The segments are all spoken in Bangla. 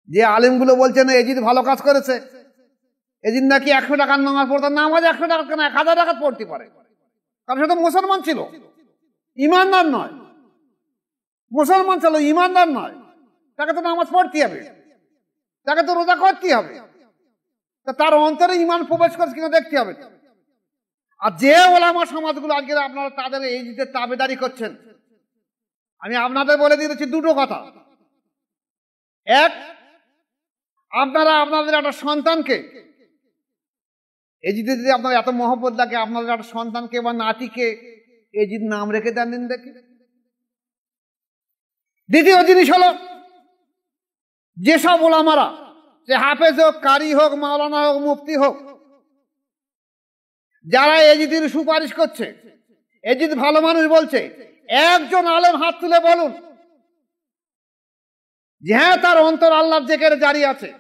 যে আলেমগুলো বলছেন এজিদ ভালো কাজ করেছে, এজিদ নাকি 100 টাকার নামাজ পড়তাম, নামাজ 100 টাকা কেন 1000 টাকা পড়তে পারে, কারণ সে তো মুসলমান ছিল, ইমানদার নয়। মুসলমান ছিল, ইমানদার নয়, তাকে তো নামাজ পড়তে হবে, তাকে তো রোজা করতে হবে, তার অন্তরে ইমান প্রবেশ করছে কিনা দেখতে হবে। আর যে ওলামা সমাজগুলো আজকে আপনারা তাদের এজিদের তাবেদারি করছেন, আমি আপনাদের বলে দিয়েছি দুটো কথা। এক, আপনারা আপনাদের একটা সন্তানকে, এজিদের যদি আপনার এত মহব্বত লাগে, আপনাদের একটা সন্তানকে বা নাতিকে এজিদ নাম রেখে দেন দিন দেখি। দ্বিতীয় জিনিস হলো, যেসব ওলামারা, সে হাফেজ হোক, কারি হোক, মাওলানা হোক, মুফতি হোক, যারা এজিদের সুপারিশ করছে, এজিদ ভালো মানুষ বলছে, একজন আলেম হাত তুলে বলুন যে হ্যাঁ তার অন্তর আল্লাহর জিকিরে জারি আছে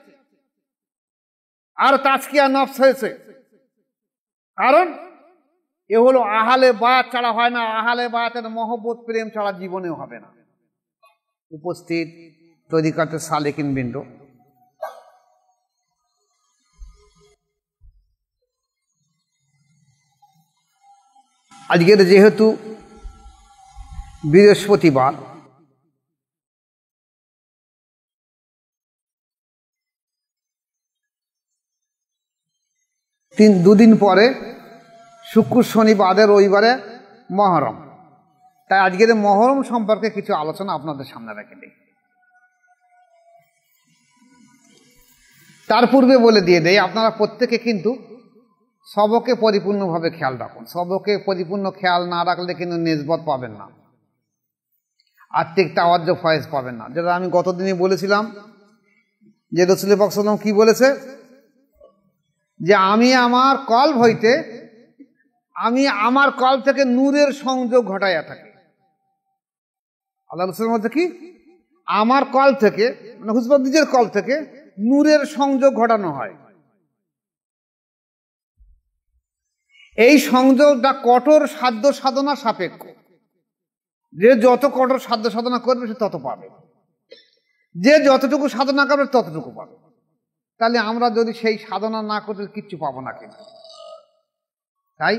আর তাজকিয়া নফস হয়েছে। কারণ এ হলো আহলে বায়াত ছাড়া হয় না, আহলে বায়াতের মহব্বত প্রেম ছাড়া জীবনেও হবে না। উপস্থিত তরিকাতের সালেকিন বৃন্দ, আজকের যেহেতু বৃহস্পতিবার, দুদিন পরে শুক্র শনি বাদে রবিবারে মহরম, তাই আজকের মহরম সম্পর্কে কিছু আলোচনা আপনাদের সামনে রেখে দিই। তার পূর্বে বলে দিয়ে দেই, আপনারা প্রত্যেকে কিন্তু সবকে পরিপূর্ণভাবে খেয়াল রাখুন। সবকে পরিপূর্ণ খেয়াল না রাখলে কিন্তু নিসবত পাবেন না, আত্মিক তাওয়াজ্জুহ ফয়েজ পাবেন না। যেটা আমি গতদিনই বলেছিলাম যে রাসূল পাক সাল্লাল্লাহু আলাইহি ওয়াসাল্লাম কি বলেছে, যে আমি আমার কল্ব থেকে নূরের সংযোগ ঘটাইয়া থাকি। আল্লাহ রাসূলের মধ্যে কি, আমার কল্ব থেকে, মানে হুজুর নিজের কল্ব থেকে নূরের সংযোগ ঘটানো হয়। এই সংযোগটা কঠোর সাধ্য সাধনা সাপেক্ষ, যে যত কঠোর সাধ্য সাধনা করবে সে তত পাবে, যে যতটুকু সাধনা করবে ততটুকু পাবে। তাহলে আমরা যদি সেই সাধনা না করতে কিচ্ছু পাবো না কিনা। তাই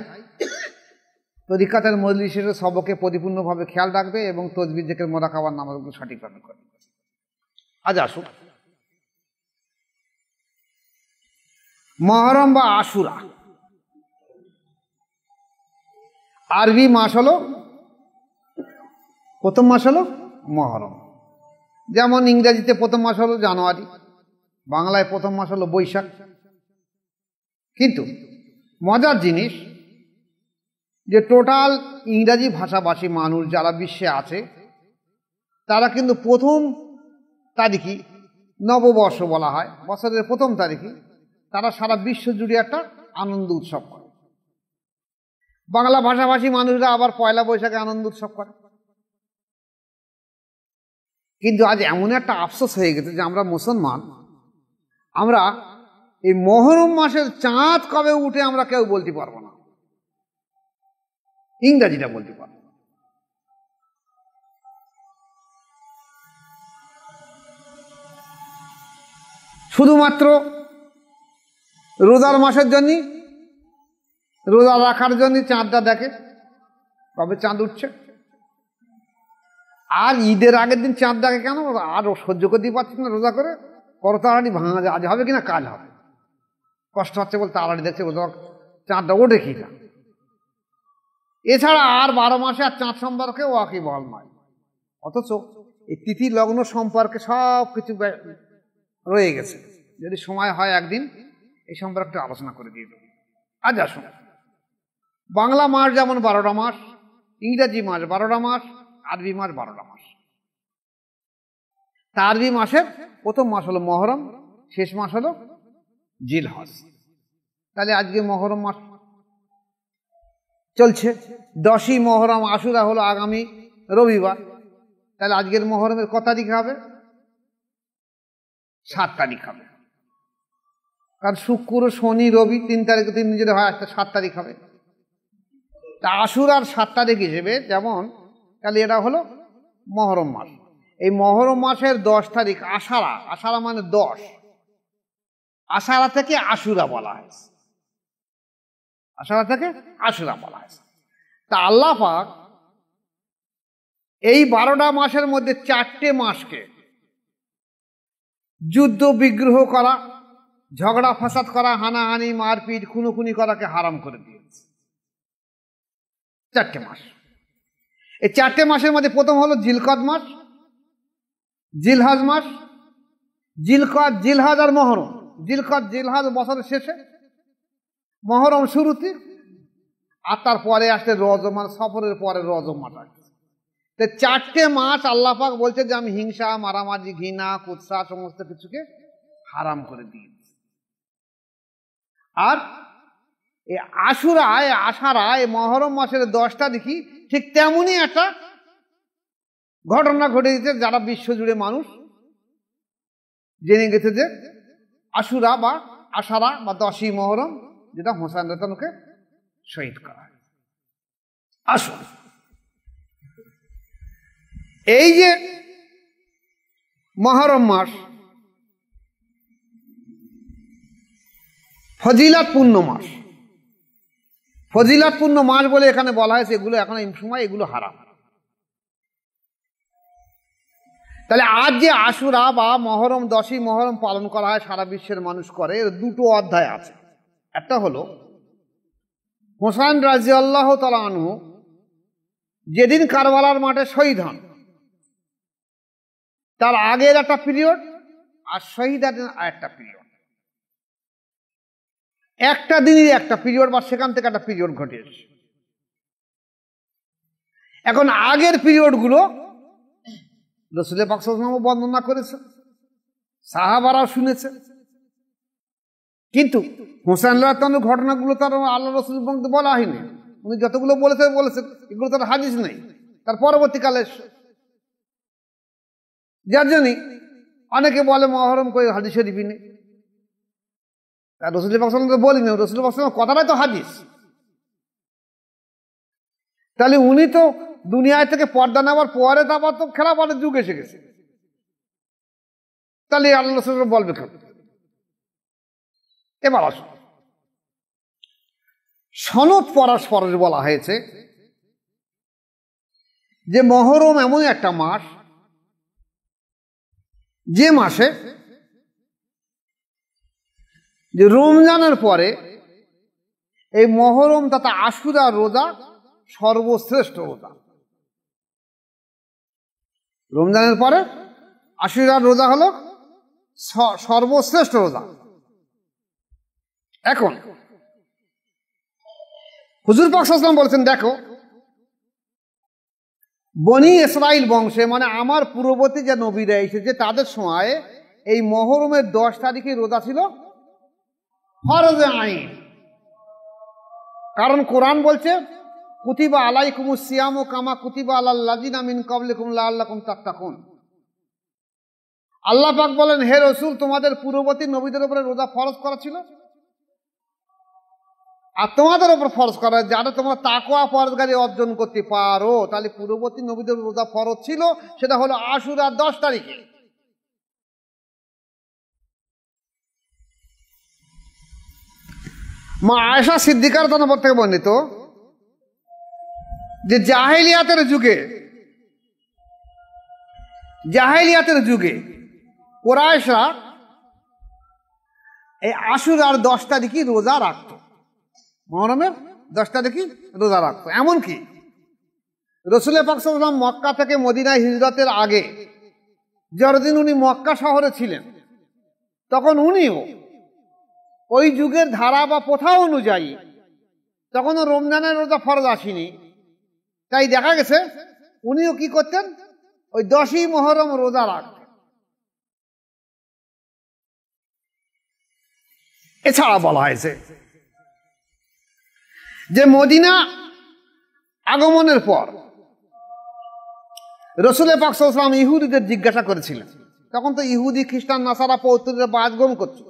তরিকাতের মজলিসের সবকে পরিপূর্ণভাবে খেয়াল রাখবে এবং তসবিহ জিকির মুরাকাবার নামাজগুলো সঠিকভাবে করবে। আজ আসুন, মহরম বা আশুরা আরবি মাস হলো, প্রথম মাস হলো মহরম। যেমন ইংরেজিতে প্রথম মাস হলো জানুয়ারি, বাংলায় প্রথম মাস হলো বৈশাখ। কিন্তু মজার জিনিস যে টোটাল ইংরাজি ভাষাভাষী মানুষ যারা বিশ্বে আছে, তারা কিন্তু প্রথম তারিখই নববর্ষ বলা হয়, বছরের প্রথম তারিখই তারা সারা বিশ্ব জুড়ে একটা আনন্দ উৎসব করে। বাংলা ভাষাভাষী মানুষরা আবার পয়লা বৈশাখে আনন্দ উৎসব করে। কিন্তু আজ এমন একটা আফসোস হয়ে গেছে যে আমরা মুসলমান, আমরা এই মহরম মাসের চাঁদ কবে উঠে আমরা কেউ বলতে পারবো না, ইংরাজিটা বলতে পারবো। শুধুমাত্র রোজার মাসের জন্য, রোজা রাখার জন্য চাঁদটা দেখে কবে চাঁদ উঠছে। আর ঈদের আগের দিন চাঁদ দেখে কেন, আর সহ্য করতে পারছি না রোজা করে, কত তাড়াতাড়ি ভাঙা যায়, আজ হবে কিনা কাল হবে, কষ্ট হচ্ছে বলে তাড়াতাড়ি দেখছে রোজা চাঁদটা ওঠে কিনা। এছাড়া আর 12 মাসে আর চাঁদ সম্পর্কে ওয়াকিবহাল নয়। অথচ এই তিথি লগ্ন সম্পর্কে সব কিছু রয়ে গেছে। যদি সময় হয় একদিন এই সম্পর্কে আলোচনা করে দিয়ে দেবো। আজ আসুন, বাংলা মাস যেমন 12টা মাস, ইংরেজি মাস 12টা মাস, আরবি মাস 12টা মাস। তা আরবি মাসের প্রথম মাস হলো মহরম, শেষ মাস হলো জিলহজ। তাহলে আজকে মহরম মাস চলছে, 10ই মহরম, আশুরা হলো আগামী রবিবার। তাহলে আজকের মহরমের কত তারিখ হবে? 7 তারিখ হবে। কারণ শুক্র শনি রবি 3 তারিখে 3 দিন যদি হয়, একটা 7 তারিখ হবে। তা আশুরার 7 তারিখ হিসেবে যেমন, তাহলে এটা হলো মহরম মাস। এই মহরম মাসের 10 তারিখ আষাঢ়া, আষাঢ়া মানে 10, আষাঢ়া থেকে আশুরা বলা হয়েছে, আষাঢ়া থেকে আশুরা বলা হয়েছে। তা আল্লাহ পাক এই 12টা মাসের মধ্যে 4টে মাসকে যুদ্ধ বিগ্রহ করা, ঝগড়া ফাসাদ করা, হানাহানি, মারপিট, খুনোখুনি করাকে হারাম করে দিয়েছে। 4টে মাস। এই 4টে মাসের মধ্যে প্রথম হলো জিলকদ মাস, জিলহজ মাস, জিলকদ, জিলহজ আর মহরম। জিলকদ, জিলহজ বছরের শেষে, মহরম শুরুতে, আর তারপরে আসলে রজব, মানে সফরের পরে রজব মাস আসছে। তো 4টে মাস আল্লাহ পাক বলছে যে আমি হিংসা, মারামারি, ঘৃণা, কুৎসা সমস্ত কিছুকে হারাম করে দিয়েছি। আর এই আশুরা, আষাঢ়া, এই মহরম মাসের 10 তারিখই ঠিক তেমনই একটা ঘটনা ঘটে গেছে, যারা বিশ্বজুড়ে মানুষ জেনে গেছে যে আশুরা বা আষাঢ়া বা 10ই মহরম, যেটা হোসেন রাতানুকে শহীদ করা হয়। আসুন, এই যে মহরম মাস ফজিলাতপূর্ণ মাস, ফজিলাতপূর্ণ মাস বলে এখানে বলা হয়েছে, এগুলো এখন এই সময় এগুলো হারাম। তাহলে আজ যে আশুরা বা মহরম, 10ই মহরম পালন করা হয়, সারা বিশ্বের মানুষ করে, এর 2টো অধ্যায় আছে। একটা হলো হোসেন রাদিয়াল্লাহু তাআলা আনহু যেদিন কারবালার মাঠে শহীদ হন, তার আগের একটা পিরিয়ড, আর শহীদের একটা পিরিয়ড, একটা দিনই একটা পিরিয়ড, বা সেখান থেকে একটা পিরিয়ড ঘটে এসেছে। এখন আগের পিরিয়ড গুলো রাসূল পাক সাল্লাল্লাহু আলাইহি ওয়াসাল্লাম বর্ণনা করেছে, সাহাবারাও শুনেছে, কিন্তু হোসেন রাদিয়াল্লাহু ঘটনাগুলো তার আল্লাহ রাসূল বলতে বলা হয়নি। উনি যতগুলো বলেছেন এগুলো তার হাদিস নেই, তার পরবর্তীকালে। যার জন্য অনেকে বলে মহরম করে হাদিস শরীফই নেই, রাসূল পাক সাল্লাল্লাহু আলাইহি ওয়াসাল্লাম বলিনি, রাসূল পাক সাল্লাল্লাহু আলাইহি ওয়াসাল্লাম কথাটাই তো হাদিস। তাহলে উনি তো দুনিয়ায় থেকে পর্দা নেওয়ার পরে তারপর তো খেলাফতের যুগ এসে গেছে, তাহলে আল্লাহ রাসূল বলবে কেন? এবার আসুন, সনদ পরস্পরের বলা হয়েছে যে মহরম এমন একটা মাস, যে মাসে যে রমজানের পরে এই মহরম তথা আশুরা রোজা সর্বশ্রেষ্ঠ রোজা। রমজানের পরে আশুরার রোজা হলো সর্বশ্রেষ্ঠ রোজা। এখন হুজুর পাক সাল্লাল্লাহু আলাইহি ওয়াসাল্লাম বলেছেন, দেখো বনি ইসরাইল বংশে, মানে আমার পূর্ববর্তী যে নবীরা এসেছে তাদের সময় এই মহরমের 10 তারিখে রোজা ছিল ফরজে আইন। কারণ কোরআন বলছে কুতিবা আলাইকুমুস সিয়ামু কামা কুতিবা আলাল লাযিনা মিন ক্বাবলিকুম লাআল্লাকুম তাত্তাকুন। আল্লাহ পাক বলেন, হে রাসূল, তোমাদের পূর্ববর্তী নবীদের উপরে রোজা ফরজ করা ছিল, আর তোমাদের উপর ফরজ করা, যারা তোমরা তাকওয়া পরহেজগারি অর্জন করতে পারো। তাহলে পূর্ববর্তী নবীদের রোজা ফরজ ছিল, সেটা হলো আশুরার 10 তারিখে। মা আয়েশা সিদ্দিকার তরফ থেকে বর্ণিত যে জাহেলিয়াতের যুগে কুরাইশরা এই আশুরার 10 তারিখই রোজা রাখত, মহরমের 10 তারিখই রোজা রাখত। এমনকি রাসূল পাক সাল্লাল্লাহু আলাইহি ওয়াসাল্লাম মক্কা থেকে মদিনায় হিজরতের আগে যতদিন উনি মক্কা শহরে ছিলেন, তখন উনিও ওই যুগের ধারা বা প্রথা অনুযায়ী তখনও রমজানের রোজা ফরজ আসেনি। তাই দেখা গেছে উনিও কি করতেন, ওই 10ই মহরম রোজা রাখতেন। এছাড়া বলা হয়েছে যে মদিনা আগমনের পর রাসূল পাক সাল্লাল্লাহু আলাইহি ওয়াসাল্লাম ইহুদিদের জিজ্ঞাসা করেছিলেন, তখন তো ইহুদি, খ্রিস্টান, নাসারা পৌত্রদের বাদ গ্রহণ করছে।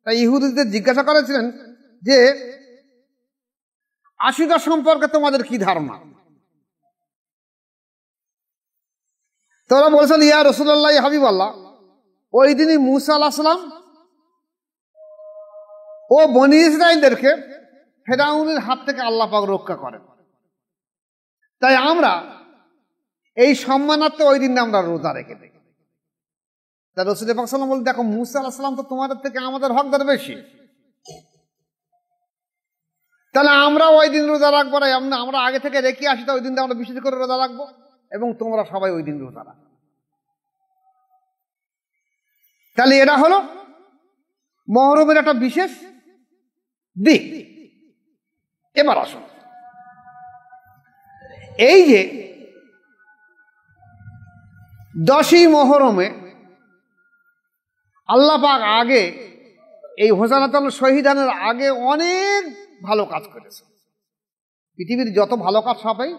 তাই ইহুদিদের জিজ্ঞাসা করেছিলেন যে আশুরা সম্পর্কে তোমাদের কি ধারণা? তোরা বলছেন ইয়া রাসূলুল্লাহ হাবিবাল্লাহ, ওই দিনই মুসা আলাইহিস সালাম ও বনি ইসরাইলদেরকে ফেরাউনের হাত থেকে আল্লাহ পাক রক্ষা করেন, তাই আমরা এই সম্মানার্থে ওই দিন আমরা রোজা রেখে দিই। তা রাসূল পাক সাল্লাল্লাহু আলাইহি ওয়াসাল্লাম বলে, দেখো মুসা আলাইহিস সালাম তো তোমাদের থেকে আমাদের হকদার বেশি, তাহলে আমরা ওই দিন রোজা রাখবো না, আমরা আগে থেকে রেখে আসি, তো ওই দিন আমরা বিশেষ করে রোজা রাখবো এবং তোমরা সবাই ওই দিন রোজা রাখো। তাহলে এটা হলো মুহররমের একটা বিশেষ দিক। এবার আসুন, এই যে 10ই মুহররমে আল্লাহ পাক আগে এই হোসানাতুল শহীদানের আগে অনেক ভালো কাজ করেছে। পৃথিবীর যত ভালো কাজ সবাই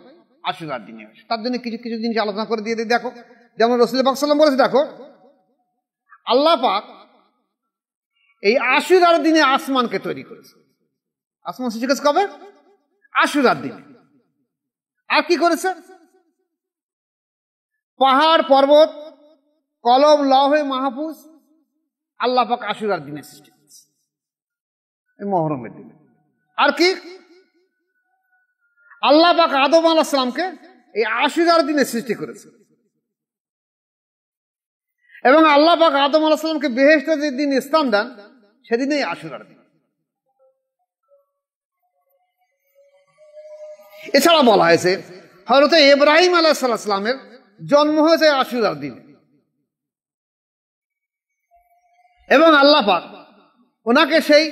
আশুরার দিনে হয়, তার জন্য কিছু কিছু জিনিস আলোচনা করে দিয়ে দিই। দেখো, যেমন রাসূল পাক সাল্লাল্লাহু আলাইহি ওয়াসাল্লাম বলেছে, দেখো আল্লাহ পাক এই আশুরার দিনে আসমানকে তৈরি করেছে। আসমান সৃষ্টি করেছে কবে? আশুরার দিনে। আর কি করেছে? পাহাড় পর্বত, কলম, লৌহে মাহফুজ আল্লাহ পাক আশুরার দিনে সৃষ্টি করেছে, এই মুহররমের দিনে। আর কি? আল্লাহ পাক আদম আলাইহিস সালামকে এই আশুরার দিনে সৃষ্টি করেছে এবং আল্লাহ পাক আদম আলাইহিস সালামকে বেহেশতে যে দিন স্থান দেন সেদিনেই আশুরার দিন। এছাড়া বলা হয়েছে হযরত ইব্রাহিম আলাইহিস সালামের জন্ম হয়েছে আশুরার দিনে এবং আল্লাহ পাক ওনাকে সেই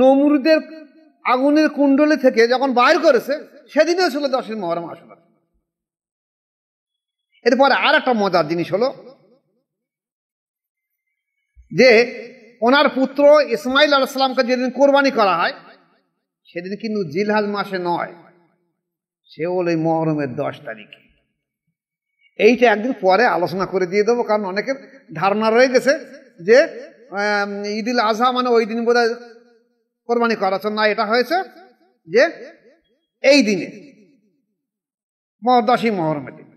নমরুদের আগুনের কুণ্ডলী থেকে যখন বাইর করেছে সেদিনে ছিল 10ই মুহররম আশুরা। এরপরে আর একটা মজার জিনিস হলো যে ওনার পুত্র ইসমাইল আলাইহিস সালামকে যেদিন কোরবানি করা হয় সেদিন কিন্তু জিলহজ মাসে নয়, সে হলো এই মুহররমের 10 তারিখে। এইটা একদিন পরে আলোচনা করে দিয়ে দেবো, কারণ অনেকের ধারণা রয়ে গেছে যে ঈদুল আজহা মানে ওই দিন বোধহয় কোরবানি করা না, এটা হয়েছে যে এই দিনে 10ই মুহররমের দিন।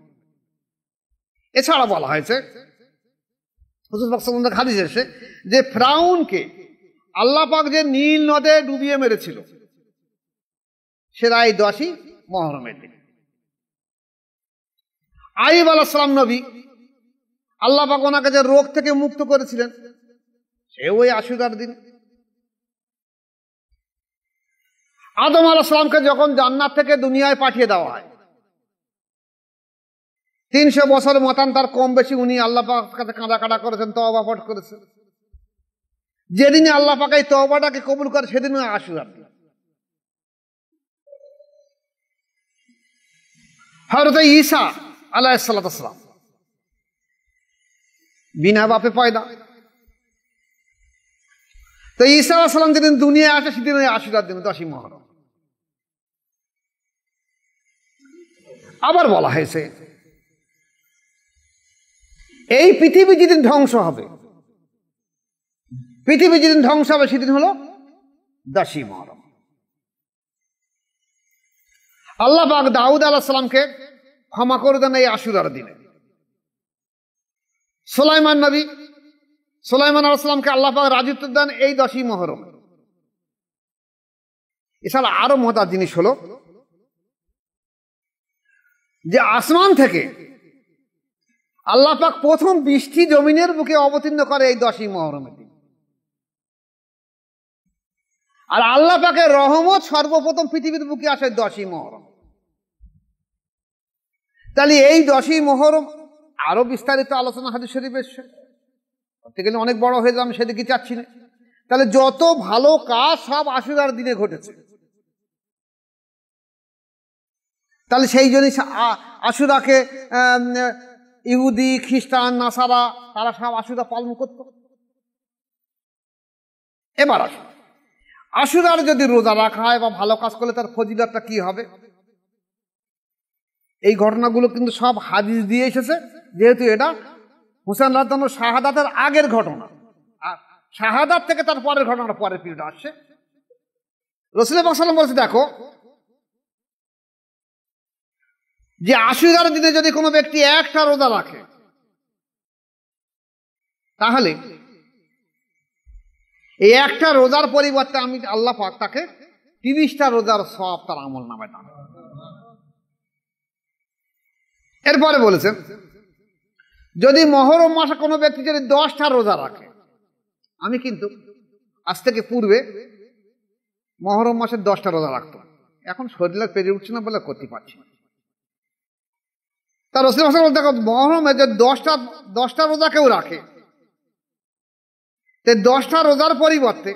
এছাড়া বলা হয়েছে হুজুর পাক সাল্লাল্লাহু আলাইহি ওয়াসাল্লাম হাদিসে এসেছে যে ফিরআউনকে আল্লাহ পাক যে নীল নদে ডুবিয়ে মেরেছিল সেটা এই 10ই মুহররমের দিন। আইয়ুব আলাইহিস সালাম নবী, আল্লাহ পাক ওনাকে যে রোগ থেকে মুক্ত করেছিলেন সে ওই আশুরার দিন। আদম আলাইহিস সালামকে যখন জান্নাত থেকে দুনিয়ায় পাঠিয়ে দেওয়া হয় 300 বছর মতান্তর কম বেশি উনি আল্লাহ পাকের কাছে কাঁদা করেছেন, তওবা পাঠ করেছেন। যেদিনে আল্লাহ পাক এই তওবাটাকে কবুল করে সেদিন আশুরার দিন। হযরত ঈসা আলাইহিস সালাম বিনা বাপে পয়দা, তো ঈসা আলাইহিস সালাম যেদিন দুনিয়ায় আসে সেদিন আশুরার দিন 10ই মুহররম। আবার বলা হয়েছে এই পৃথিবী যেদিন ধ্বংস হবে সেদিন হলো 10ই মুহররম। আল্লাহ পাক দাউদ আলাইহিস সালামকে ক্ষমা করে দেন এই আশুরার দিনে। সুলাইমান আলাইহিস সালামকে আল্লাহ পাক রাজত্ব দেন এই 10ই মুহররম। এছাড়া আরো মজার জিনিস হলো যে আসমান থেকে আল্লাহ পাক প্রথম বৃষ্টি জমিনের বুকে অবতীর্ণ করে এই 10ই মুহররমের দিন। আর আল্লাহ পাকের রহমত সর্বপ্রথম পৃথিবীর বুকে আসে 10ই মুহররম। তাহলে এই 10ই মুহররম আরো বিস্তারিত আলোচনা হাদিস শরীফে এসেছে, করতে গেলে অনেক বড় হয়ে যাবে, আমি সেদিকে চাচ্ছি না। তাহলে যত ভালো কাজ সব আশুরার দিনে ঘটেছে। তাহলে সেই জন্য আশুরাকে ইহুদি, খ্রিস্টান, নাসারা তারা সব আশুরা পালন করত। এবার আসুন, আশুরার যদি রোজা রাখা হয় বা ভালো কাজ করলে তার ফজিলতটা কি হবে, এই ঘটনাগুলো কিন্তু সব হাদিস দিয়ে এসেছে। যেহেতু এটা হুসাইন রাদিয়াল্লাহু আনহু শাহাদাতের আগের ঘটনা, আর শাহাদাত থেকে তার পরের ঘটনাটা পরের পিরিয়ড আসছে। রাসূল পাক সাল্লাল্লাহু আলাইহি ওয়াসাল্লাম বলেছে, দেখো যে আশুরার দিনে যদি কোনো ব্যক্তি একটা রোজা রাখে তাহলে এই একটা রোজার পরিবর্তে আমি আল্লাহ পাক তাকে 30টা রোজার সওয়াব তার আমল নামায় দান। এরপরে বলেছেন যদি মহরম মাসে কোনো ব্যক্তি যদি 10টা রোজা রাখে, আমি কিন্তু আজ থেকে পূর্বে মহরম মাসের 10টা রোজা রাখতাম, এখন শরীরে পেরে উঠছে না বলে করতে পারছি না। তার রসুল বলতে দেখো মহরমে যে 10টা রোজা কেউ রাখে, 10টা রোজার পরিবর্তে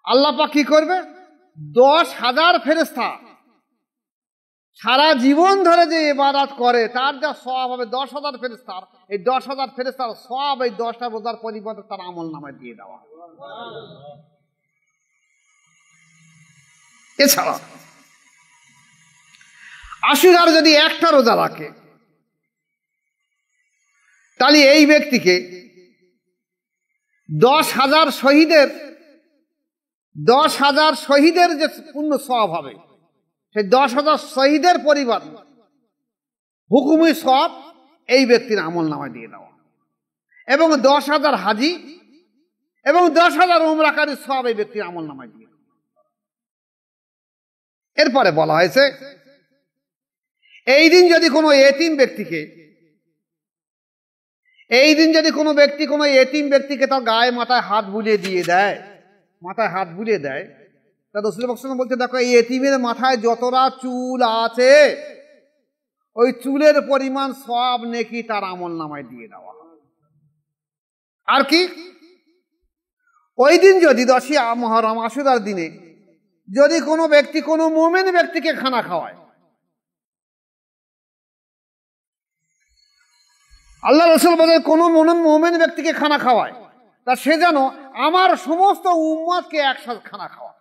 আল্লাহ পাক কি করবে, 10,000 ফেরেশতা সারা জীবন ধরে যে ইবাদত করে তার যা সওয়াব হবে 10,000 ফেরেশতার, এই 10,000 ফেরেশতার সওয়াব এই 10টা রোজার পরিবর্তে তার আমল নামায় দিয়ে দেওয়া। এছাড়া আশুরার যদি একটা রোজা রাখে, তাহলে এই ব্যক্তিকে 10,000 শহীদের যে পূর্ণ সওয়াব হবে, সেই 10,000 শহীদের পরিবার হুকুমি সওয়াব এই ব্যক্তির আমল নামায় দিয়ে দেওয়া, এবং 10,000 হাজি এবং 10,000 উমরাকারীর সওয়াব এই ব্যক্তির আমল নামায় দিয়ে দেওয়া। এরপরে বলা হয়েছে এই দিন যদি কোনো এতিম ব্যক্তিকে তার গায়ে মাথায় হাত বুলিয়ে দেয়, তা রাসূল সাল্লাল্লাহু বলতে দেখো এই এতিমের মাথায় যতটা চুল আছে ওই চুলের পরিমাণ সওয়াব নেকি তার আমল নামায় দিয়ে দেওয়া। আর কি ওই দিন যদি 10ই মুহররম আশুরার দিনে যদি কোনো ব্যক্তি কোনো মুমিন ব্যক্তিকে খানা খাওয়ায়, আল্লাহ রাসূল বলেন কোন মুমিন ব্যক্তিকে খানা খাওয়ায় তা সে যেন আমার সমস্ত উম্মতকে একসাথে খানা খাওয়ায়।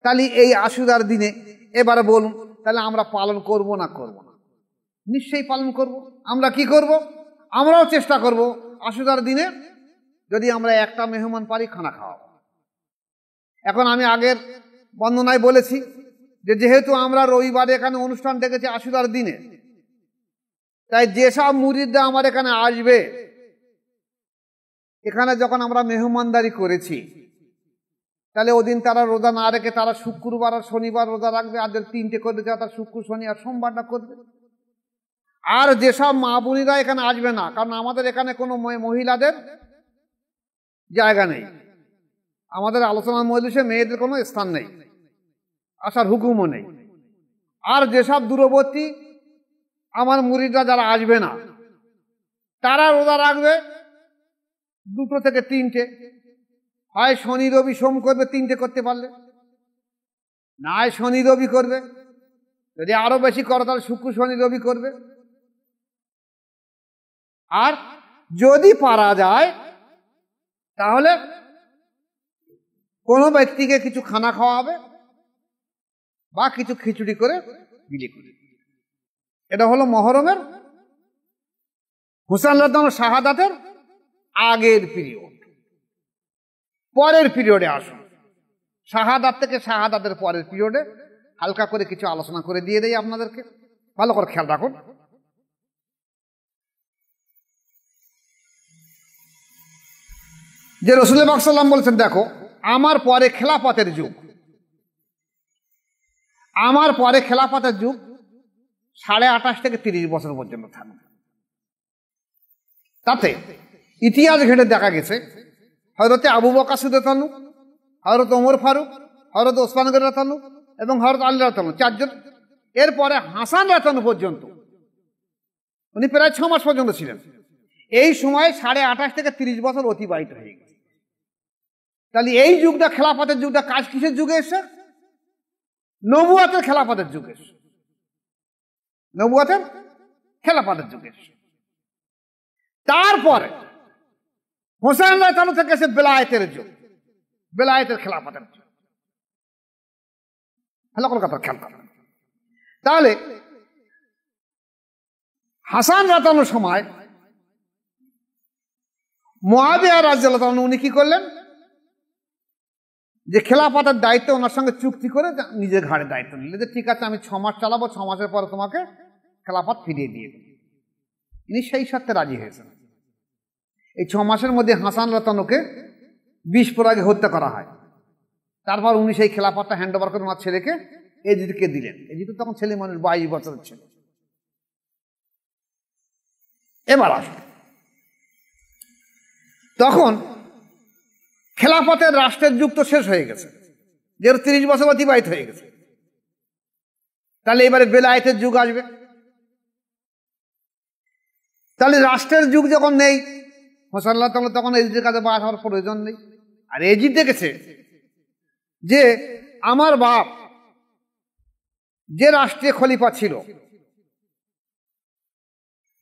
তাহলে এই আশুরার দিনে এবারে বলুন তাহলে আমরা পালন করব না করব না? নিশ্চয়ই পালন করব। আমরা কি করব, আমরাও চেষ্টা করব আশুরার দিনে যদি আমরা একটা মেহমান পারি খানা খাওয়াবো। এখন আমি আগের বর্ণনায় বলেছি যে যেহেতু আমরা রবিবারে এখানে অনুষ্ঠান ডেকেছি আশুরার দিনে, তাই যেসব মুরিদরা আমার এখানে আসবে, এখানে যখন আমরা মেহমানদারি করেছি তাহলে ওদিন তারা রোজা না রেখে তারা শুক্রবার আর শনিবার রোজা রাখবে, আর 3টে করবে তারা শুক্র শনি আর সোমবারটা করবে। আর যেসব মা বোনেরা এখানে আসবে না, কারণ আমাদের এখানে কোনো মহিলাদের জায়গা নেই, আমাদের আলোচনার মজলিসে মেয়েদের কোনো স্থান নেই, আসার হুকুমও নেই। আর যেসব দূরবর্তী আমার মুরিদরা যারা আসবে না তারা রোজা রাখবে 2 থেকে 3টে, হয় শনি রবি সোম করবে 3টে করতে পারলে, না শনি রবি করবে, যদি আরো বেশি করো তাহলে শুক্র শনি রবি করবে। আর যদি পারা যায় তাহলে কোনো ব্যক্তিকে কিছু খানা খাওয়াবে বা কিছু খিচুড়ি করে বিলি করে। এটা হলো মহরমের হুসাইন রাদিয়াল্লাহু শাহাদাতের আগের পিরিয়ড। পরের পিরিয়ডে আসুন, শাহাদাত থেকে শাহাদাতের পরের পিরিয়ডে হালকা করে কিছু আলোচনা করে দিয়ে দেই আপনাদেরকে, ভালো করে খেয়াল রাখুন। যে রাসূল পাক সাল্লাল্লাহু আলাইহি ওয়াসাল্লাম বলেছেন দেখো আমার পরে খেলাফতের যুগ 28.5 থেকে 30 বছর পর্যন্ত থাকবে। তাতে ইতিহাস ঘেঁটে দেখা গেছে হযরত আবু বকর সিদ্দিক রাদিয়াল্লাহু আনহু, হযরত ওমর ফারুক, হযরত ওসমান রাদিয়াল্লাহু আনহু এবং হযরত আলী রাদিয়াল্লাহু আনহু 4 জন, এরপরে হাসান রাদিয়াল্লাহু আনহু পর্যন্ত উনি প্রায় 6 মাস পর্যন্ত ছিলেন। এই সময় 28.5 থেকে 30 বছর অতিবাহিত হয়ে গেছে। তাহলে এই যুগটা খেলাফতের যুগটা কাজ কিসের যুগে এসে? নবুয়তের খেলাফতের যুগে এসে, নবুয়তের খেলাফতের যুগে এসে। তারপরে হোসেন রাদিয়াল্লাহু থেকে এসে বেলায়েতের যুগ, বেলায়েতের খেলাফতের যুগ। ভালো করে কথা খেয়াল করবেন। তাহলে হাসান রাদিয়াল্লাহু সময় মুআবিয়া রাদিয়াল্লাহু আনহু উনি কি করলেন, যে খেলাফতের দায়িত্ব ওনার সঙ্গে চুক্তি করে নিজের ঘাড়ে দায়িত্ব নিলেন যে ঠিক আছে আমি 6 মাস চালাবো, 6 মাসের পরে তোমাকে খেলাফত ফিরিয়ে দিয়ে দেব। ইনি সেই শর্তে রাজি হয়েছেন। এই 6 মাসের মধ্যে হাসান রাতানুকে 20 পরাগে হত্যা করা হয়। তারপর উনি সেই খেলাফতটা হ্যান্ড ওভার করে ওনার ছেলেকে এজিদকে দিলেন। এজিদ তখন ছেলে মানুষ 22 বছরের ছিল। এবার আসুন, তখন খেলাফতের রাষ্ট্রের যুগ তো শেষ হয়ে গেছে, যেহেতু 30 বছর অতিবাহিত হয়ে গেছে। তাহলে এবারে বেলায়েতের যুগ আসবে। তাহলে রাষ্ট্রের যুগ যখন নেই, হোসেন আল্লাহ তাআলা তখন এজিদের কাছে বায়াত হওয়ার প্রয়োজন নেই। আর এজিদ দেখেছে যে আমার বাপ যে রাষ্ট্রীয় খলিফা ছিল,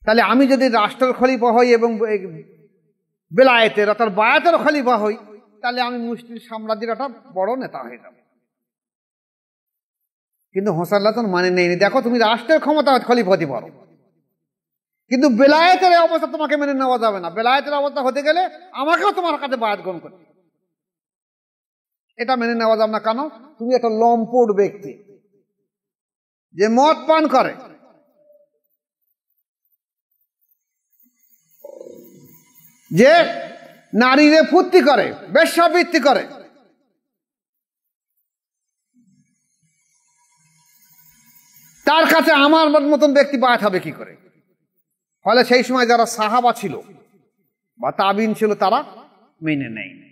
তাহলে আমি যদি রাষ্ট্রের খলিফা হই এবং বেলায়েতের অর্থাৎ বায়াতের খলিফা হই, তাহলে আমি মুসলিম সাম্রাজ্যের একটা বড় নেতা হয়ে যাব। কিন্তু হোসেন আল্লাহ তাআলা মানে নেই। দেখো, তুমি রাষ্ট্রের ক্ষমতা খলিফা হতে পারো, কিন্তু বেলায়েতের অবস্থা তোমাকে মেনে নেওয়া যাবে না। বেলায়েতের অবস্থা হতে গেলে আমাকেও তোমার কাছে বায়াত গ্রহণ করতে, এটা মেনে নেওয়া যাবে না। কেন? তুমি একটা লম্পট ব্যক্তি যে মদ পান করে, যে নারীরে ফুর্তি করে, বেশ্যাবৃত্তি করে, তার কাছে আমার মতন ব্যক্তি বায়াত হবে কি করে? ফলে সেই সময় যারা সাহাবা ছিল বা তাবিন ছিল, তারা মেনে নেয়নি।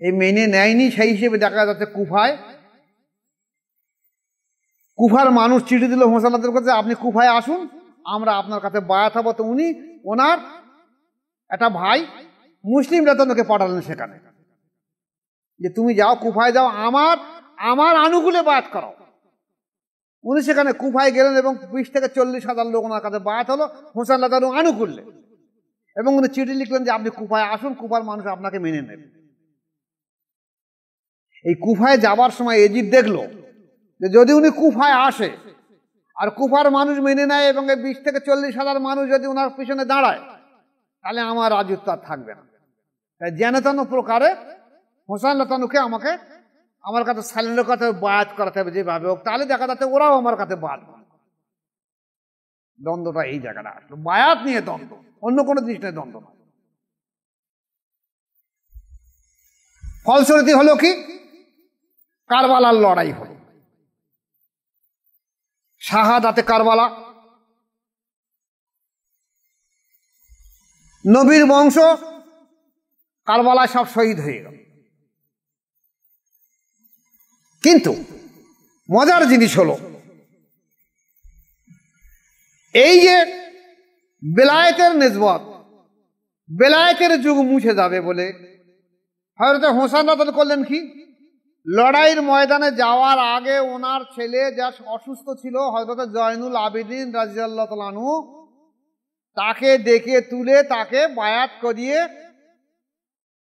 এই মেনে নেয়নি, সেই হিসেবে দেখা যাচ্ছে কুফার মানুষ চিঠি দিল হোসেনের কাছে, আপনি কুফায় আসুন, আমরা আপনার কাছে বায়াত হব। তো উনি ওনার একটা ভাই মুসলিম রাতানুকে পাঠালেন সেখানে, যে তুমি যাও, কুফায় যাও, আমার আনুকূলে বায়াত করো। উনি সেখানে কুফায় গেলেন এবং 20 থেকে 40,000 লোক ওনার কাছে বায়াত হলো হোসেন রাতানু আনুকূল্যে। এবং উনি চিঠি লিখলেন যে আপনি কুফায় আসুন, কুফার মানুষ আপনাকে মেনে নেবে। এই কুফায় যাবার সময় এজিদ দেখলো যে যদি উনি কুফায় আসে আর কুফার মানুষ মেনে নেয় এবং 20 থেকে 40,000 মানুষ যদি ওনার পিছনে দাঁড়ায়, তাহলে আমার রাজত্ব আর থাকবে না। তাই যেন তেন প্রকারে হোসেন রাতানুকে আমার কাছে সালেনের কাছে বায়াত করাতে হবে যেভাবে হোক, তাহলে দেখা যাচ্ছে ওরাও আমার কাছে বায়াত করবে। দ্বন্দ্বটা এই জায়গাটা আসলো, বায়াত নিয়ে দ্বন্দ্ব, অন্য কোনো জিনিস নিয়ে দ্বন্দ্ব না। ফলশ্রুতি হলো কি? কারবালার লড়াই হলো, শাহাদাতে কারবালা। নবীর বংশ কারবালায় সব শহীদ হয়ে গেল। কিন্তু মজার জিনিস হলো, এই যে বেলায়েতের নিসবত, বেলায়েতের যুগ মুছে যাবে বলে হযরত হোসেন রাদিয়াল্লাহু করলেন কি? লড়াইয়ের ময়দানে যাওয়ার আগে ওনার ছেলে যা অসুস্থ ছিল, হযরত জয়নুল আবেদিন রাদিয়াল্লাহু তাআলা আনহু, তাকে ডেকে তুলে তাকে বায়াত করিয়ে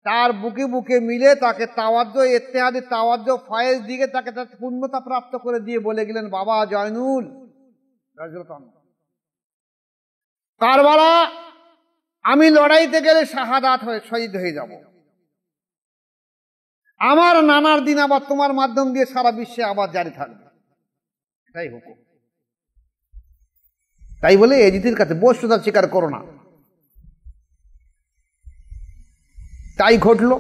তার বুকে বুকে মিলে তাকে তাওয়াজ্জু, ইত্তেহাদি তাওয়াজ্জু, ফয়েজ দিকে তাকে পূর্ণতা প্রাপ্ত করে দিয়ে বলে গেলেন, বাবা জয়নুল রাদিয়াল্লাহু আনহু, কারবালা আমি লড়াইতে গেলে শাহাদাত হয়ে শহীদ হয়ে যাব। আমার নানার দিন আবার তোমার মাধ্যম দিয়ে সারা বিশ্বে আবার জারি থাকবে, তাই হুকুম। তাই বলে এজিদের কাছে বস্তুতা স্বীকার করো না। তাই ঘটলো,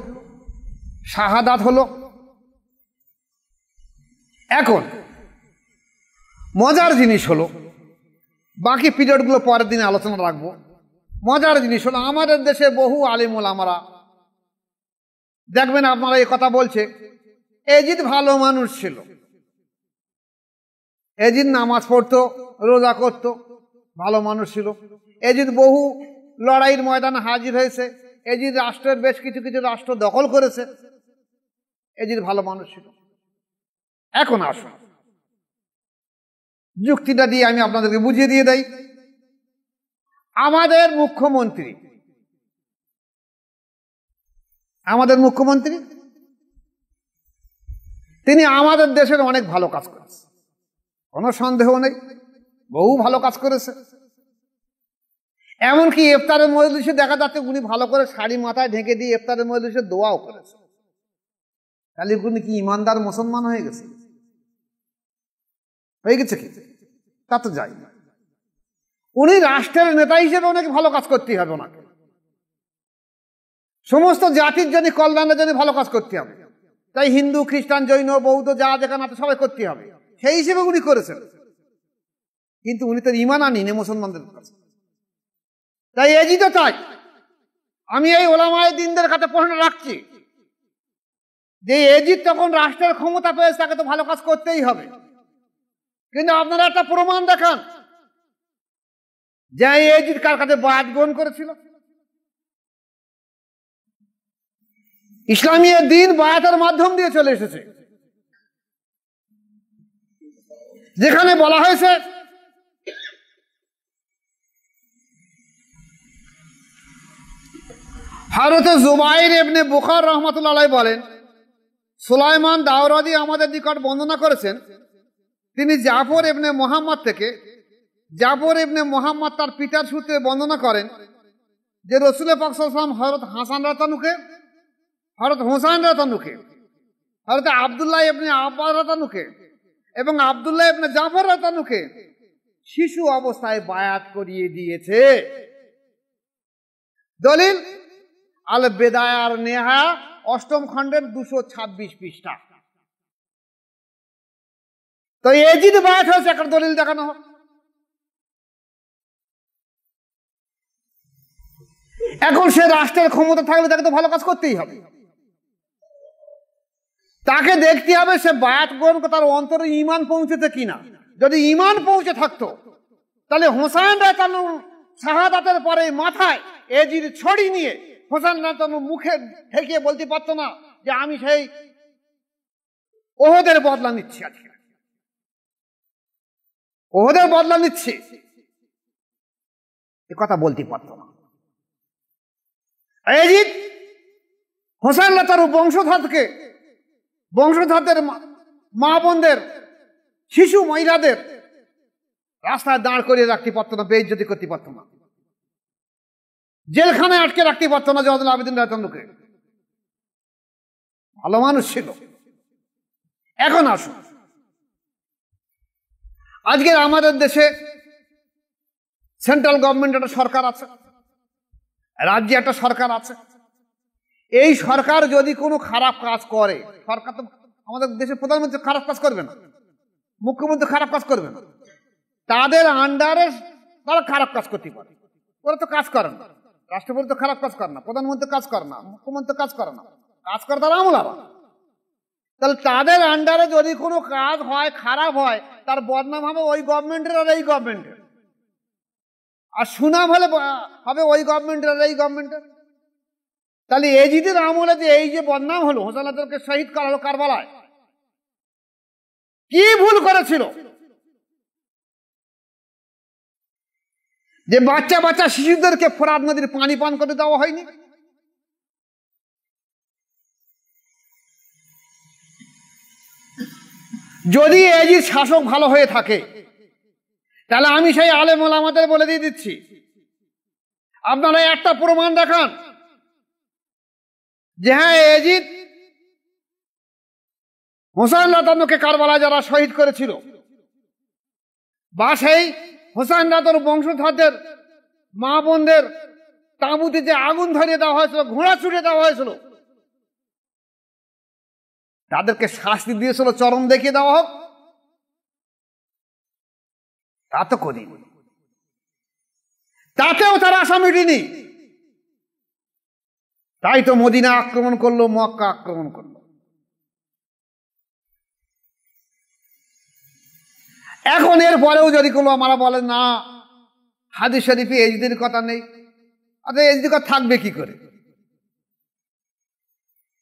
শাহাদাত হলো। এখন মজার জিনিস হলো, বাকি পিরিয়ডগুলো পরের দিনে আলোচনা রাখবো। মজার জিনিস হলো, আমাদের দেশে বহু আলিম ওলামারা দেখবেন আপনারা এই কথা বলছে, এজিদ ভালো মানুষ ছিল, এজিদ নামাজ পড়তো, রোজা করতো, ভালো মানুষ ছিল, এজিদ বহু লড়াইয়ের ময়দানে হাজির হয়েছে, এজিদ রাষ্ট্রের বেশ কিছু কিছু রাষ্ট্র দখল করেছে, এজিদ ভালো মানুষ ছিল। এখন আসুন যুক্তিটা দিয়ে আমি আপনাদেরকে বুঝিয়ে দিয়ে দেই। আমাদের মুখ্যমন্ত্রী তিনি আমাদের দেশের অনেক ভালো কাজ করেছে, কোনো সন্দেহ নেই, বহু ভালো কাজ করেছে। এমনকি ইফতারের মজলিসে দেখা যাচ্ছে উনি ভালো করে শাড়ি মাথায় ঢেকে দিয়ে ইফতারের মজলিসে দোয়াও করেছে। তাহলে উনি কি ইমানদার মুসলমান হয়ে গেছে? কি? তা তো যাই না। উনি রাষ্ট্রের নেতা হিসেবে অনেক ভালো কাজ করতেই হবে ওনাকে। সমস্ত জাতির জন্য কল্যাণের জন্য ভালো কাজ করতে হবে, তাই হিন্দু খ্রিস্টান জৈন বৌদ্ধ যা যেখানে আছে সবাই করতে হবে, সেই হিসেবে উনি করেছেন। কিন্তু উনি তো ঈমান আনেন মুসলমানদের কাছে। তাই এজিদও তাই। আমি এই ওলামায়ে দ্বীনদের কাছে প্রশ্ন রাখছি যে এজিদ তখন রাষ্ট্রের ক্ষমতা পেয়েছে, তাকে তো ভালো কাজ করতেই হবে, কিন্তু আপনারা একটা প্রমাণ দেখান যে এজিদ কার কাছে বায়াত গ্রহণ করেছিল। ইসলামী দ্বীন বায়াতের মাধ্যম দিয়ে চলে এসেছে, যেখানে বলা হয়েছে হযরত জুবাইর ইবনে বুখার রাহমাতুল্লাহ আলাইহি বলেন, সুলাইমান দাওরাদি আমাদের নিকট বর্ণনা করেছেন, তিনি জাফর ইবনে মুহাম্মদ থেকে, জাফর ইবনে মুহাম্মদ তার পিতার সূত্রে বর্ণনা করেন যে রাসূল পাক সাল্লাল্লাহু আলাইহি ওয়াসাল্লাম হযরত হাসান রাতানুকে, হযরত হুসাইন রাতানুকে, হযরত আব্দুল্লাহ ইবনে আব্বাস রাতানুকে এবং আব্দুল্লাহ ইবনে জাফর রাতানুকে শিশু অবস্থায় বায়াত করিয়ে দিয়েছে। দলিল আল বেদায়ার নেহায়া 8ম খণ্ডের 226 পৃষ্ঠা। তো এজিদ বায়াত হয়েছে, একটা দলিল দেখানো হোক। এখন সে রাষ্ট্রের ক্ষমতা থাকলে তাকে তো ভালো কাজ করতেই হবে, তাকে দেখতে হবে সে বায়াত গ্রহণ করে তার অন্তরে ঈমান পৌঁছেছে কিনা। যদি ঈমান পৌঁছে থাকতো তাহলে হোসাইন রাদিয়াল্লাহু শাহাদাতের পরে মাথায় এজিদ ছড়ি নিয়ে হোসেন রাদিয়াল্লাহু মুখে ঠেকিয়ে বলতে পারতো না যে আমি সেই ওহদের বদলা নিচ্ছি, আজকে ওহদের বদলা নিচ্ছি, এ কথা বলতে পারতো না। এজিদ হোসেন রাদিয়াল্লাহু বংশধরদের মা বোনদের শিশু মহিলাদের রাস্তায় দাঁড় করিয়ে রাখতে পারতো না, বেইজ্জতি করতে পারতো না, জেলখানায় আটকে রাখতে পারতো না জয়নুল আবেদিন রাদিয়াল্লাহুকে। ভালো মানুষ ছিল। এখন আসুন, আজকের আমাদের দেশে সেন্ট্রাল গভর্নমেন্ট একটা সরকার আছে, রাজ্যে একটা সরকার আছে। এই সরকার যদি কোনো খারাপ কাজ করে, সরকার তো আমাদের দেশের প্রধানমন্ত্রী খারাপ কাজ করবে না, মুখ্যমন্ত্রী খারাপ কাজ করবে না, তাদের আন্ডারে তারা খারাপ কাজ করতে পারে। ওরা তো কাজ করে না, রাষ্ট্রপতি তো খারাপ কাজ করে না, প্রধানমন্ত্রী কাজ করে না, মুখ্যমন্ত্রী কাজ করে না, কাজ করে তারা আমলারা। তাহলে তাদের আন্ডারে যদি কোনো কাজ হয়, খারাপ হয়, তার বদনাম হবে ওই গভর্নমেন্টের আর এই গভর্নমেন্টের, আর সুনাম হলে হবে ওই গভর্নমেন্টের আর এই গভর্নমেন্টের। তাহলে এজিদের আমলে যে এই যে বদনাম হলো, হোসেন রাদিয়াল্লাহুকে শহীদ করা হলো কারবালায়, কি ভুল করেছিল যে বাচ্চা বাচ্চা শিশুদেরকে ফোরাত নদীর পানি পান করতে দেওয়া হয়নি? যদি এজিদ শাসক ভালো হয়ে থাকে তাহলে আমি সেই আলেম ওলামাদের বলে দিয়ে দিচ্ছি, আপনারা একটা প্রমাণ দেখান যে হ্যাঁ এজিদ হোসেন রাদিয়াল্লাহুকে কারবালায় যারা শহীদ করেছিল, বা সেই হোসেন রাদিয়াল্লাহু বংশধরদের মা বোনদের তাঁবুতে যে আগুন ধরিয়ে দেওয়া হয়েছিল, ঘোড়া ছুটে দেওয়া হয়েছিল, তাদেরকে শাস্তি দিয়েছিল চরম দেখিয়ে দেওয়া হোক, তা তো করিনি। তাতেও তারা আশা মিটেনি, তাই তো মদিনা আক্রমণ করলো, মক্কা আক্রমণ করলো। এখন এর পরেও যদি কোনো আমরা বলেন না হাদিস শরীফে এজিদের কথা নেই, আচ্ছা এজিদের কথা থাকবে কি করে?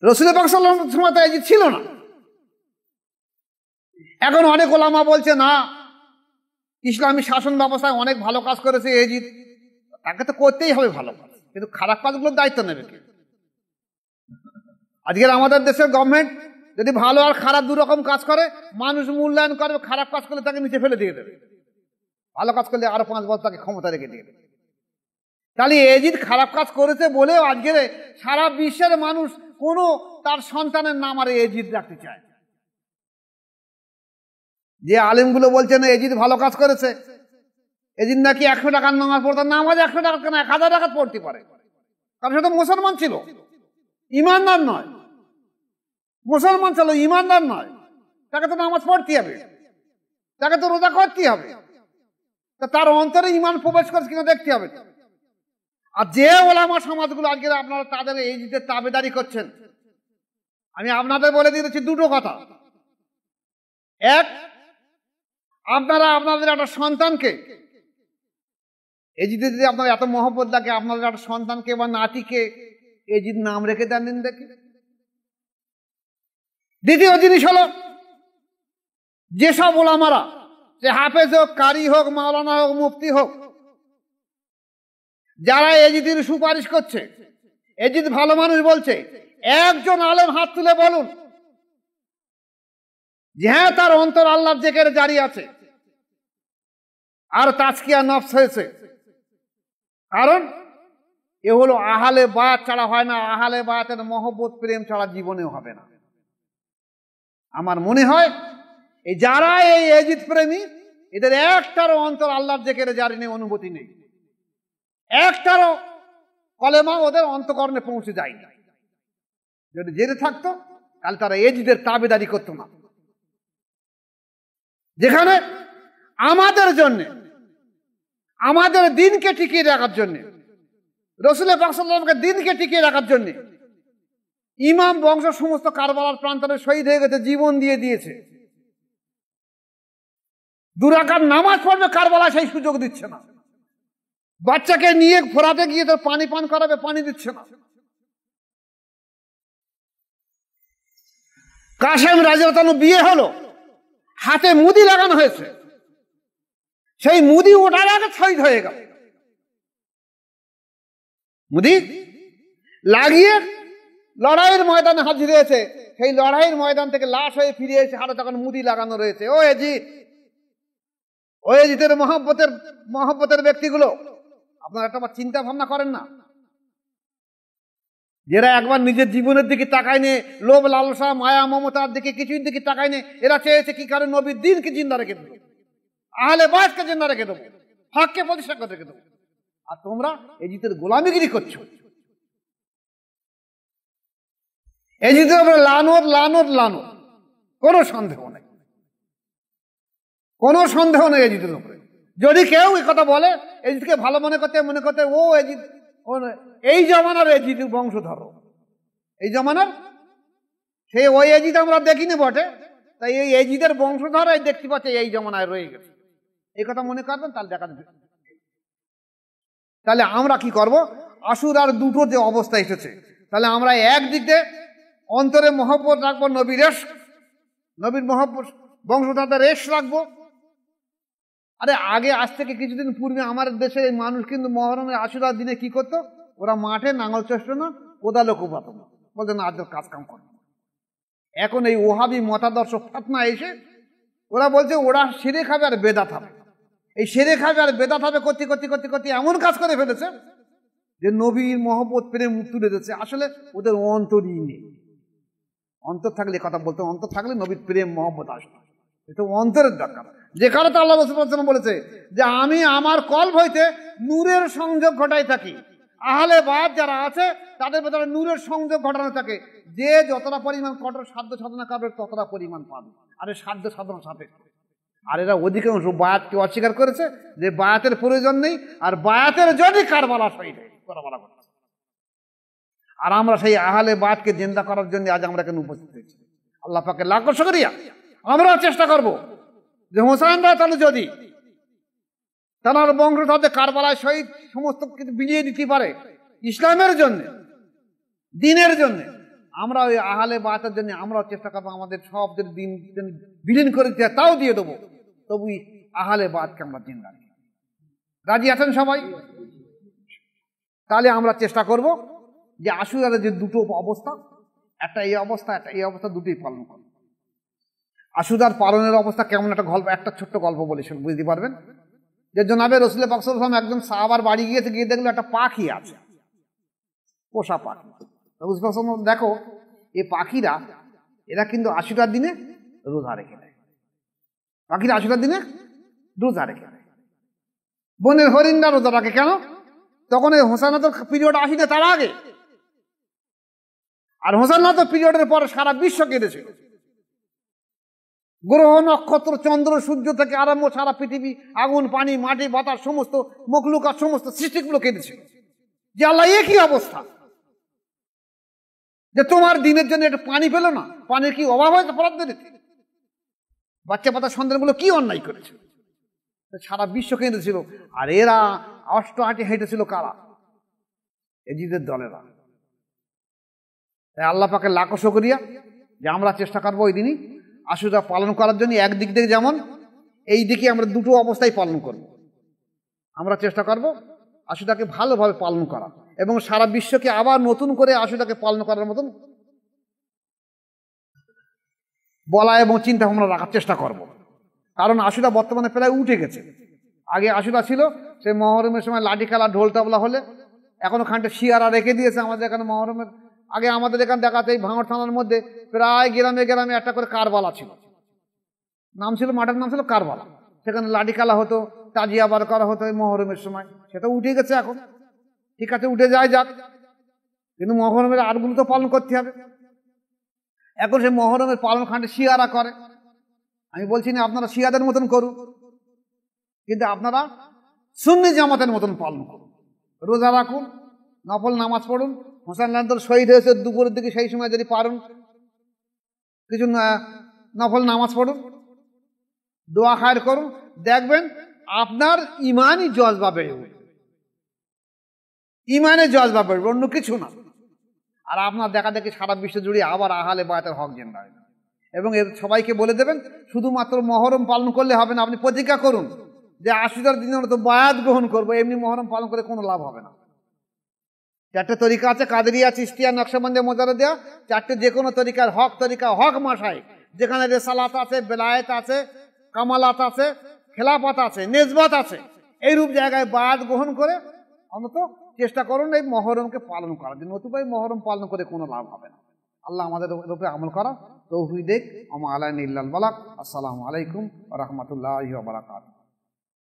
রাসূল পাক সাল্লাল্লাহু আলাইহি ওয়াসাল্লামের সময় তো এজিদ ছিল না। এখন অনেক ওলামা বলছে না, ইসলামী শাসন ব্যবস্থায় অনেক ভালো কাজ করেছে এজিদ, তাকে তো করতেই হবে ভালো কাজ, কিন্তু খারাপ কাজগুলোর দায়িত্ব নেবে কে? আজকের আমাদের দেশের গভর্নমেন্ট যদি ভালো আর খারাপ দুরকম কাজ করে, মানুষ মূল্যায়ন করবে, খারাপ কাজ করলে তাকে নিচে ফেলে দিয়ে দেবে, ভালো কাজ করলে আরো 5 বছর তাকে ক্ষমতা রেখে দিয়ে দেবে। তাহলে এজিদ খারাপ কাজ করেছে বলেও আজকের সারা বিশ্বের মানুষ কোনো তার সন্তানের নাম আর এজিদ রাখতে চায়। যে আলেমগুলো বলছে না এজিদ ভালো কাজ করেছে, এজিদ নাকি 100 টাকার নামাজ পড়তো, নামাজ 100 টাকা কেন 1000 টাকা পড়তে পারে, কারণ সে তো মুসলমান ছিল, ইমানদার নয়, মুসলমান ছিল ইমানদার নয়, তাকে তো নামাজ পড়তে হবে, তাকে তো রোজা করতে হবে, তা তার অন্তরে ইমান প্রবেশ করছে কিনা দেখতে হবে। আর যে ওলামা সমাজগুলো আজকে আপনারা তাদের এই যে তাবেদারি করছেন, আমি আপনাদের বলে দিয়েছি দুটো কথা। এক, আপনারা আপনাদের একটা সন্তানকে এজিদে যদি আপনার এত মহব্বত লাগে, আপনাদের একটা সন্তানকে বা নাতিকে এজিদ নাম রেখে দেন দিন দেখি। দ্বিতীয় জিনিস হলো, যেসব ওলামারা, সে হাফেজ হোক, কারি হোক, মাওলানা হোক, মুফতি হোক, যারা এজিদের সুপারিশ করছে, এজিদ ভালো মানুষ বলছে, একজন আলেম হাত তুলে বলুন যে হ্যাঁ তার অন্তর আল্লাহর জিকিরে জারি আছে আর তাজকিয়া নফস হয়েছে। কারণ এ হলো আহলে বায়াত ছাড়া হয় না, আহলে বায়াতের মহব্বত প্রেম ছাড়া জীবনেও হবে না। আমার মনে হয় এই যারা এই এজিদ প্রেমী, এদের একটারও অন্তর আল্লাহর জিকিরে জারি নেই, অনুভূতি নেই, একটারও কলেমা ওদের অন্তকরণে পৌঁছে যায়নি। যদি জেনে থাকতো তাহলে তারা এজিদের তাবেদারি করতো না। যেখানে আমাদের জন্য, আমাদের দিনকে টিকিয়ে রাখার জন্য, রাসূল পাক সাল্লাল্লাহু আলাইহি ওয়াসাল্লামকে দিনকে টিকিয়ে রাখার জন্য ইমাম বংশ সমস্ত কারবালার প্রান্তরে শহীদ হয়ে গেছে, জীবন দিয়ে দিয়েছে। 2 রাকাত নামাজ পড়বে কারবালা, সেই সুযোগ দিচ্ছে না। বাচ্চাকে নিয়ে ফোরাতে গিয়ে তো পানি পান করাবে, পানি দিচ্ছে না। কাসেম রাদিয়াল্লাহু তাআলা বিয়ে হলো, হাতে মুদি লাগানো হয়েছে, সেই মুদি ওঠার আগে শহীদ হয়ে গেল। মুদি লাগিয়ে লড়াইয়ের ময়দানে হাজির হয়েছে, সেই লড়াইয়ের ময়দান থেকে লাশ হয়ে ফিরে এসে হাতে তখন মুদি লাগানো রয়েছে। ও এজিদ, ও এজিদের মহব্বতের ব্যক্তিগুলো, আপনারা একটা চিন্তা ভাবনা করেন না? যারা একবার নিজের জীবনের দিকে তাকায় নে, লোভ লালসা মায়া মমতার দিকে কিছুই দিকে তাকায় নে, এরা চেয়েছে কি কারণ নবীর দিনকে জিন্দা রেখে দেবো, আহলে বায়াতকে জিন্দা রেখে দেবো, হককে প্রতিষ্ঠা করে রেখে দেবো। আর তোমরা এজিদের গোলামিগিরি করছো। এজিদের উপরে লানত লানত লানত, কোনো সন্দেহ নেই, কোনো সন্দেহ নেই এজিদের উপরে। যদি কেউ এই কথা বলে, এজিদকে ভালো মনে করতে ও এজিদ, এই জমানার এজিদ বংশধর, এই জমানার সেই ওই এজিদ আমরা দেখিনি বটে, তাই এই এজিদের বংশধর এই দেখতে পাচ্ছে এই জমানায় রয়ে গেছে, এই কথা মনে করবেন, তাহলে দেখা যাবে। তাহলে আমরা কি করব? আশুরার দুটো যে অবস্থা এসেছে, তাহলে আমরা একদিক দিয়ে অন্তরে মহব্বত রাখবো, নবীর মহব্বত বংশধরদের রেশ রাখবো। আরে আগে আজ থেকে কিছুদিন পূর্বে আমার দেশের এই মানুষ কিন্তু মহরমের আশুরার দিনে কি করতো? ওরা মাঠে নাঙল চষত না, কোদালও কোপাতো না, বলতো না আজ কাজ কাম করবে। এখন এই ওহাবি মতাদর্শ ফাতনা এসে ওরা বলছে ওরা সেরে খাবে আর বেদাত হবে, এই সেরে খাবে আর বেদাত হবে করতে করতে করতে করতে এমন কাজ করে ফেলেছে যে নবীর মহব্বত প্রেম তুলে দিচ্ছে। আসলে ওদের অন্তরই নেই। অন্তর থাকলে কথা বলতে, অন্তর থাকলে নবীর প্রেম মহব্বত আসবে, এটা অন্তরের দরকার। যে কারণে আল্লাহ রাসূল বলেছে যে আমি আমার কলব হইতে নূরের সংযোগ ঘটাই থাকি। আহলে বায়াত যারা আছে তাদের ভেতরে নূরের সংযোগ ঘটানো থাকে। যে যতটা পরিমাণ কঠোর সাধ্য সাধনা করবে ততটা পরিমাণ পাবে, আর সাধ্য সাধনা সাপেক্ষ। আর এরা অধিকাংশ বায়াতকে অস্বীকার করেছে যে বায়াতের প্রয়োজন নেই, আর বায়াতের জন্যই কারবালা শহীদ করা করছে। আর আমরা সেই আহলে বায়াতকে জিন্দা করার জন্য আজ আমরা কেন উপস্থিত হয়েছি? আল্লাহ পাকের লাখ শুকরিয়া। আমরা চেষ্টা করব যে হোসেন তাহলে যদি তার বংশধরদের কারবালায় শহীদ সমস্ত কিছু বিলিয়ে দিতে পারে ইসলামের জন্য, দিনের জন্য, আমরা ওই আহলে বায়াতের জন্য আমরাও চেষ্টা করবো আমাদের সব দিন বিলীন করে দিতে, তাও দিয়ে দেবো, তবু আহলে বায়াতকে আমরা জিন্দা রাখি। রাজি আছেন সবাই? তাহলে আমরা চেষ্টা করব যে আশুরার যে দুটো অবস্থা, একটা এই অবস্থা, একটা এই অবস্থা, দুটোই পালন করব। আশুরার পালনের অবস্থা কেমন একটা গল্প, একটা ছোট্ট গল্প বলে বুঝতে পারবেন। যে জনাবে রাসূল পাক সাল্লাল্লাহু আলাইহি ওয়াসাল্লাম একজন সাহাবার বাড়ি গিয়েছে, গিয়ে দেখলো একটা পাখি আছে, পোষা পাখি। রাসূল পাক সাল্লাল্লাহু আলাইহি ওয়াসাল্লাম দেখো এই পাখিরা, এরা কিন্তু আশুরার দিনে রোজা রেখে দেয়, পাখিরা আশুরার দিনে রোজা রেখে দেয়। বনের হরিণরা রোজা রাখে কেন? তখন এই হোসানাতের পিরিয়ড আসি না, তার আগে আর হোসেনলাত পিরিয়ডের পরে সারা বিশ্ব কেঁদেছিল। গ্রহ নক্ষত্র চন্দ্র সূর্য থেকে আরম্ভ সারা পৃথিবী, আগুন পানি মাটি বাতাস সমস্ত মখলুকাত সমস্ত সৃষ্টিগুলো কেঁদেছিল যে আল্লাহ এ কি অবস্থা, যে তোমার দিনের জন্য একটু পানি পেল না, পানির কি অভাব হয়েছে পরাদ্ধনীতে, বাচ্চা পাতা সন্তানগুলো কি অন্যায় করেছে, সারা বিশ্ব কেঁদেছিল। আর এরা অষ্টআটি হেঁটেছিল কারা? এজিদের দলেরা। তাই আল্লাহ পাকে লাখো শুকরিয়া যে আমরা চেষ্টা করবো ওই দিনই আশুরা পালন করার জন্য। একদিক থেকে যেমন এই দিকে আমরা দুটো অবস্থায় পালন করব, আমরা চেষ্টা করব আশুরাকে ভালোভাবে পালন করা এবং সারা বিশ্বকে আবার নতুন করে আশুরাকে পালন করার মতন বলা এবং চিন্তা ভাবনা রাখার চেষ্টা করব। কারণ আশুরা বর্তমানে প্রায় উঠে গেছে। আগে আশুরা ছিল সে মহরমের সময় লাঠি খেলা ঢোল তবলা হলে, এখনো খানটা শিয়ারা রেখে দিয়েছে আমাদের এখানে মহরমের আগে। আমাদের এখানে দেখাতে এই ভাঙড় থানার মধ্যে প্রায় গ্রামে গ্রামে একটা করে কারবালা ছিল, নাম ছিল, মাঠের নাম ছিল কারবালা। সেখানে লাঠি খেলা হতো, তাজিয়া বার করা হতো এই মহরমের সময়। সেটা উঠে গেছে এখন, ঠিক আছে উঠে যায় যাক, কিন্তু মহরমের আরগুলো তো পালন করতে হবে। এখন সেই মহরমের পালন খান্ডে শিয়ারা করে। আমি বলছি না আপনারা শিয়াদের মতন করুন, কিন্তু আপনারা সুন্নি জামাতের মতন পালন করুন, রোজা রাখুন, নফল নামাজ পড়ুন। হোসেন শহীদ হয়েছে দুপুরের দিকে, সেই সময় যদি পারেন কিছু নফল নামাজ পড়ুন, দোয়া খায়ের করুন, দেখবেন আপনার ইমানই জজবা বেড়ে উঠবে, ইমানের জজবা বেড়বে, অন্য কিছু না। আর আপনার দেখা দেখি সারা বিশ্ব জুড়ে আবার আহলে বায়াতের হক জেন্দা হয়। এবং এর সবাইকে বলে দেবেন শুধুমাত্র মহরম পালন করলে হবে না, আপনি প্রতিজ্ঞা করুন যে আশুরার দিনের তো বায়াত গ্রহণ করবো। এমনি মহরম পালন করে কোনো লাভ হবে না। চারটে তরিকা আছে, কাদেরিয়া, চিশতিয়া, নকশবন্দি, মোজারদিয়া, চারটে যে কোনো তরিকার হক তরিকা, হক মাসায়, যেখানে রেসালাত আছে, বেলায়েত আছে, কামালাত আছে, খেলাফত আছে, নেজবত আছে, এইরূপ জায়গায় বায়াত গ্রহণ করে অন্তত চেষ্টা করুন এই মহরমকে পালন করার জন্য। নতুবা এই মহরম পালন করে কোনো লাভ হবে না। আল্লাহ আমাদের উপরে আমল করা তৌফিক দেখ। আমা আলাইনা ইল্লাল বালাগ। আসসালামু আলাইকুম ওয়া রাহমাতুল্লাহি ওয়া বারাকাতুহু।